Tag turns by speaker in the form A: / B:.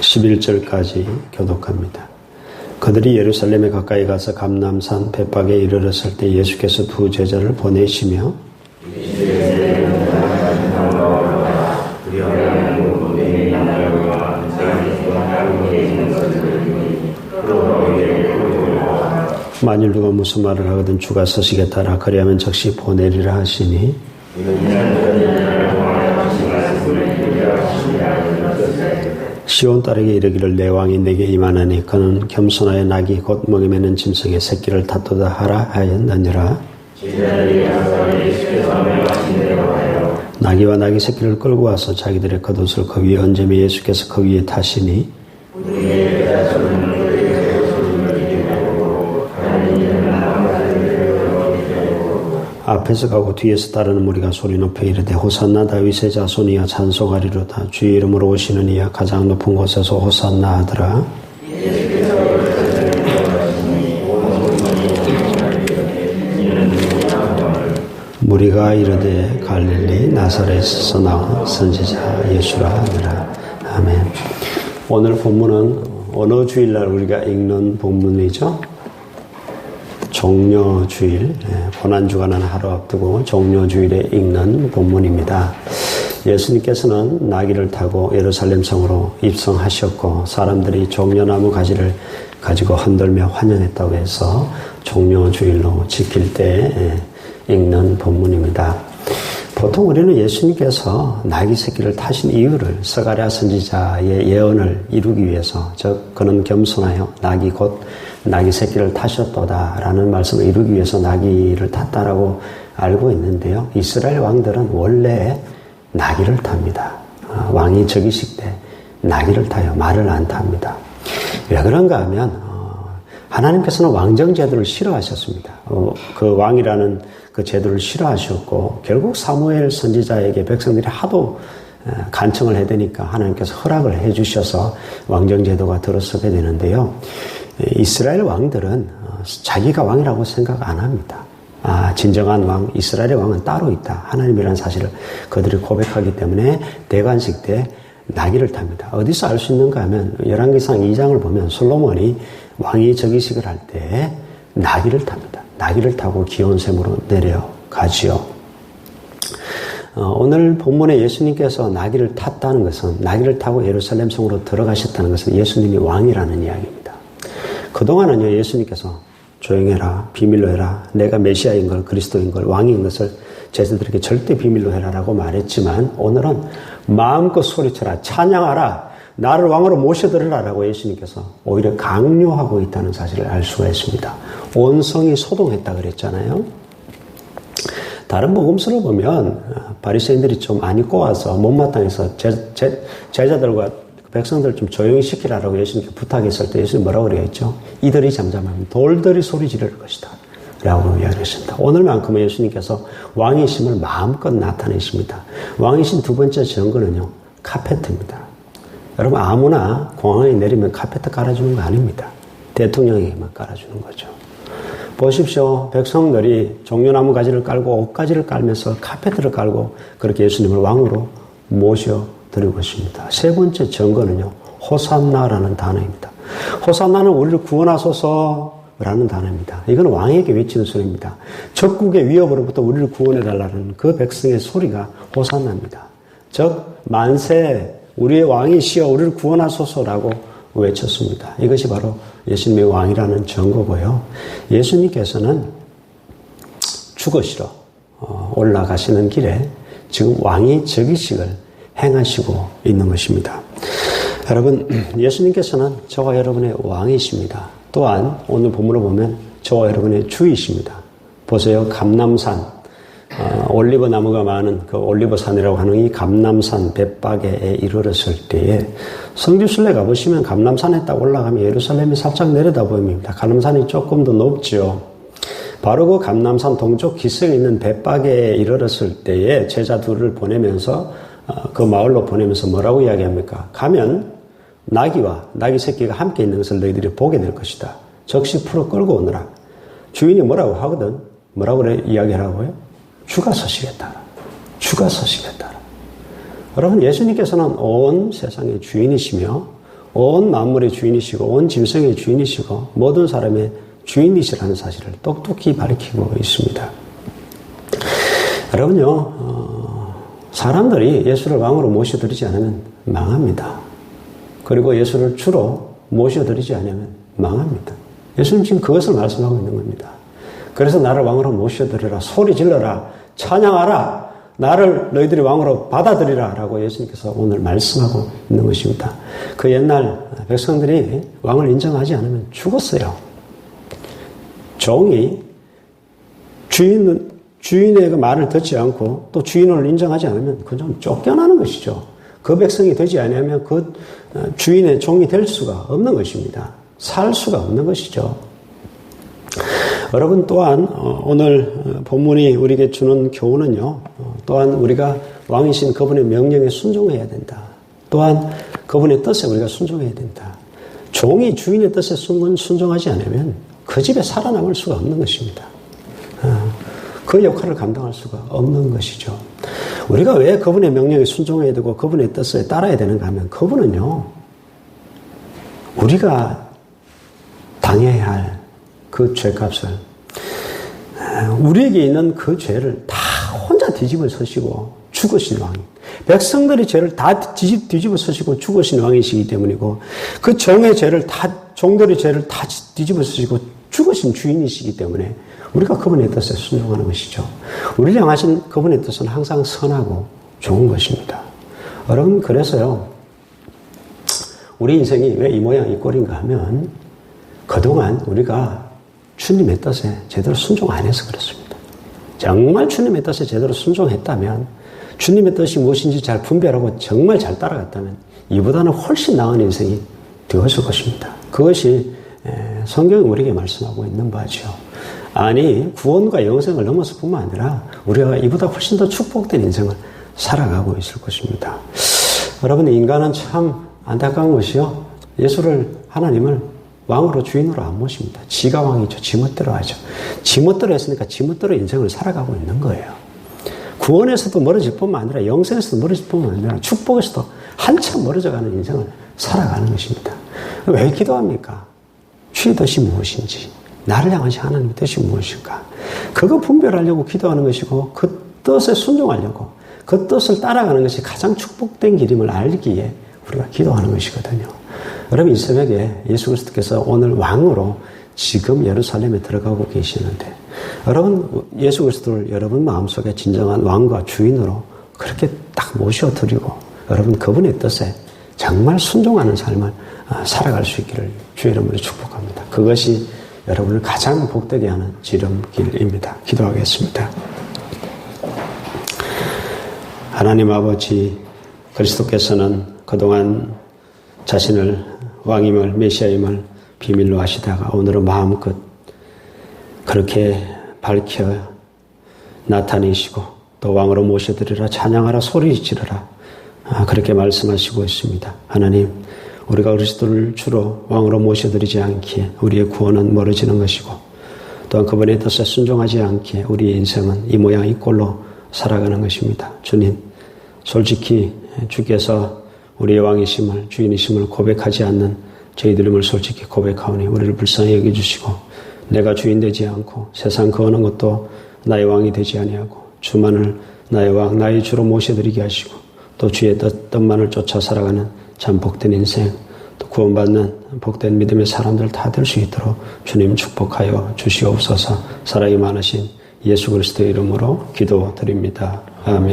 A: 11절까지 교독합니다. 그들이 예루살렘에 가까이 가서 감람산 벳박에 이르렀을 때 예수께서 두 제자를 보내시며 만일 누가 무슨 말을 하거든 주가 서시겠다라 그리하면 즉시 보내리라 하시니 시온 딸에게 이르기를 내 왕이 내게 임하나니 그는 겸손하여 낙이 곧 먹이 매는 짐승의 새끼를 탓도다 하라 하였느니라. 나귀와 나귀 새끼를 끌고 와서 자기들의 겉옷을 그 위에 얹으며 예수께서 그 위에 타시니 앞에서 가고 뒤에서 따르는 무리가 소리 높여 이르되 호산나 다윗의 자손이야 찬송하리로다 주의 이름으로 오시는 이야 가장 높은 곳에서 호산나 하더라. 무리가 이르되 갈릴리 나사렛에서 나온 선지자 예수라 하더라. 아멘. 오늘 본문은 어느 주일날 우리가 읽는 본문이죠? 종려주일, 고난주간은 하루 앞두고 종려주일에 읽는 본문입니다. 예수님께서는 나귀를 타고 예루살렘 성으로 입성하셨고 사람들이 종려나무 가지를 가지고 흔들며 환영했다고 해서 종려주일로 지킬 때 읽는 본문입니다. 보통 우리는 예수님께서 나귀 새끼를 타신 이유를 스가랴 선지자의 예언을 이루기 위해서 즉 그는 겸손하여 나귀 새끼를 타셨도다라는 말씀을 이루기 위해서 나귀를 탔다라고 알고 있는데요. 이스라엘 왕들은 원래 나귀를 탑니다. 왕이 즉위식 때 나귀를 타요. 말을 안 탑니다. 왜 그런가 하면 하나님께서는 왕정 제도를 싫어하셨습니다. 그 왕이라는 그 제도를 싫어하셨고 결국 사무엘 선지자에게 백성들이 하도 간청을 해대니까 하나님께서 허락을 해주셔서 왕정 제도가 들어서게 되는데요. 이스라엘 왕들은 자기가 왕이라고 생각 안 합니다. 진정한 왕, 이스라엘의 왕은 따로 있다. 하나님이라는 사실을 그들이 고백하기 때문에 대관식 때 나귀를 탑니다. 어디서 알 수 있는가 하면 열왕기상 2장을 보면 솔로몬이 왕이 즉위식을 할 때 나귀를 탑니다. 나귀를 타고 기온샘으로 내려가지요. 오늘 본문에 예수님께서 나귀를 탔다는 것은 나귀를 타고 예루살렘 성으로 들어가셨다는 것은 예수님이 왕이라는 이야기입니다. 그동안은요 예수님께서 조용해라, 비밀로 해라, 내가 메시아인 걸, 그리스도인 걸, 왕인 것을 제자들에게 절대 비밀로 해라라고 말했지만 오늘은 마음껏 소리쳐라, 찬양하라, 나를 왕으로 모셔들으라라고 예수님께서 오히려 강요하고 있다는 사실을 알 수가 있습니다. 온 성이 소동했다 그랬잖아요. 다른 복음서를 보면 바리새인들이 좀 많이 꼬아서 못마땅해서 제자들과 백성들 좀 조용히 시키라라고 예수님께 부탁했을 때 예수님 뭐라고 그랬죠? 이들이 잠잠하면 돌들이 소리 지를 것이다 라고 이야기했습니다. 오늘만큼은 예수님께서 왕이심을 마음껏 나타내십니다. 왕이신 두 번째 증거는요, 카페트입니다. 여러분 아무나 공항에 내리면 카페트 깔아주는 거 아닙니다. 대통령에게만 깔아주는 거죠. 보십시오. 백성들이 종려나무 가지를 깔고 옷가지를 깔면서 카페트를 깔고 그렇게 예수님을 왕으로 모셔드리고 있습니다. 세 번째 증거는요, 호산나라는 단어입니다. 호산나는 우리를 구원하소서라는 단어입니다. 이건 왕에게 외치는 소리입니다. 적국의 위협으로부터 우리를 구원해달라는 그 백성의 소리가 호산나입니다. 즉 만세 우리의 왕이시여 우리를 구원하소서라고 외쳤습니다. 이것이 바로 예수님의 왕이라는 증거고요. 예수님께서는 죽으시러 올라가시는 길에 지금 왕이 즉위식을 행하시고 있는 것입니다. 여러분, 예수님께서는 저와 여러분의 왕이십니다. 또한 오늘 본문을 보면 저와 여러분의 주이십니다. 보세요. 감람산, 올리브 나무가 많은 그 올리브산이라고 하는 이 감람산 벳박에 이르렀을 때에 성지순례 가보시면 감람산에 딱 올라가면 예루살렘이 살짝 내려다 보입니다. 감람산이 조금 더 높죠. 바로 그 감람산 동쪽 기슭에 있는 벳박에 이르렀을 때에 제자들을 보내면서 그 마을로 보내면서 뭐라고 이야기합니까? 가면 나귀와 나귀 새끼가 함께 있는 것을 너희들이 보게 될 것이다. 적시 풀어 끌고 오너라. 주인이 뭐라고 하거든? 뭐라고 이야기하라고요? 주가 서시겠다. 주가 서시겠다. 여러분, 예수님께서는 온 세상의 주인이시며 온 만물의 주인이시고 온 짐승의 주인이시고 모든 사람의 주인이시라는 사실을 똑똑히 밝히고 있습니다. 여러분요, 사람들이 예수를 왕으로 모셔드리지 않으면 망합니다. 그리고 예수를 주로 모셔드리지 않으면 망합니다. 예수님 지금 그것을 말씀하고 있는 겁니다. 그래서 나를 왕으로 모셔드리라, 소리 질러라, 찬양하라, 나를 너희들이 왕으로 받아들이라 라고 예수님께서 오늘 말씀하고 있는 것입니다. 그 옛날 백성들이 왕을 인정하지 않으면 죽었어요. 종이 주인의 그 말을 듣지 않고 또 주인을 인정하지 않으면 그좀 쫓겨나는 것이죠. 그 백성이 되지 않으면 그 주인의 종이 될 수가 없는 것입니다. 살 수가 없는 것이죠. 여러분 또한 오늘 본문이 우리에게 주는 교훈은요. 또한 우리가 왕이신 그분의 명령에 순종해야 된다. 또한 그분의 뜻에 우리가 순종해야 된다. 종이 주인의 뜻에 순종하지 않으면 그 집에 살아남을 수가 없는 것입니다. 그 역할을 감당할 수가 없는 것이죠. 우리가 왜 그분의 명령에 순종해야 되고 그분의 뜻에 따라야 되는가 하면 그분은요. 우리가 당해야 할 그 죄값을 우리에게 있는 그 죄를 다 혼자 뒤집어 서시고 죽으신 왕. 백성들의 죄를 다 뒤집어 서시고 죽으신 왕이시기 때문이고 그 종의 죄를 다 종들의 죄를 다 뒤집어 서시고 죽으신 주인이시기 때문에 우리가 그분의 뜻에 순종하는 것이죠. 우리를 향하신 그분의 뜻은 항상 선하고 좋은 것입니다. 여러분 그래서요. 우리 인생이 왜 이 모양 이 꼴인가 하면 그동안 우리가 주님의 뜻에 제대로 순종 안 해서 그렇습니다. 정말 주님의 뜻에 제대로 순종했다면 주님의 뜻이 무엇인지 잘 분별하고 정말 잘 따라갔다면 이보다는 훨씬 나은 인생이 되었을 것입니다. 그것이 성경이 우리에게 말씀하고 있는 바죠. 아니 구원과 영생을 넘어서 뿐만 아니라 우리가 이보다 훨씬 더 축복된 인생을 살아가고 있을 것입니다. 여러분 인간은 참 안타까운 것이요. 하나님을 왕으로 주인으로 안 모십니다. 지가 왕이죠. 지멋대로 하죠. 지멋대로 했으니까 지멋대로 인생을 살아가고 있는 거예요. 구원에서도 멀어질 뿐만 아니라 영생에서도 멀어질 뿐만 아니라 축복에서도 한참 멀어져가는 인생을 살아가는 것입니다. 왜 기도합니까? 주의 뜻이 무엇인지, 나를 향하신 하나님의 뜻이 무엇인가, 그거 분별하려고 기도하는 것이고 그 뜻에 순종하려고 그 뜻을 따라가는 것이 가장 축복된 길임을 알기에 우리가 기도하는 것이거든요. 여러분 이 새벽에 예수 그리스도께서 오늘 왕으로 지금 예루살렘에 들어가고 계시는데 여러분 예수 그리스도를 여러분 마음속에 진정한 왕과 주인으로 그렇게 딱 모셔드리고 여러분 그분의 뜻에 정말 순종하는 삶을 살아갈 수 있기를 주의 이름으로 축복합니다. 그것이 여러분을 가장 복되게 하는 지름길입니다. 기도하겠습니다. 하나님 아버지, 그리스도께서는 그동안 자신을 왕임을 메시아임을 비밀로 하시다가 오늘은 마음껏 그렇게 밝혀 나타내시고 또 왕으로 모셔드리라, 찬양하라, 소리 지르라 그렇게 말씀하시고 있습니다. 하나님, 우리가 그리스도를 주로 왕으로 모셔드리지 않기에 우리의 구원은 멀어지는 것이고 또한 그분의 뜻에 순종하지 않기에 우리의 인생은 이 모양 이 꼴로 살아가는 것입니다. 주님, 솔직히 주께서 우리의 왕이심을 주인이심을 고백하지 않는 저희들임을 솔직히 고백하오니 우리를 불쌍히 여겨주시고 내가 주인 되지 않고 세상 그 어느 것도 나의 왕이 되지 아니하고 주만을 나의 왕, 나의 주로 모셔드리게 하시고 또 주의 뜻만을 쫓아 살아가는 참 복된 인생, 또 구원받는 복된 믿음의 사람들 다 될 수 있도록 주님 축복하여 주시옵소서. 사랑이 많으신 예수 그리스도의 이름으로 기도드립니다. 아멘.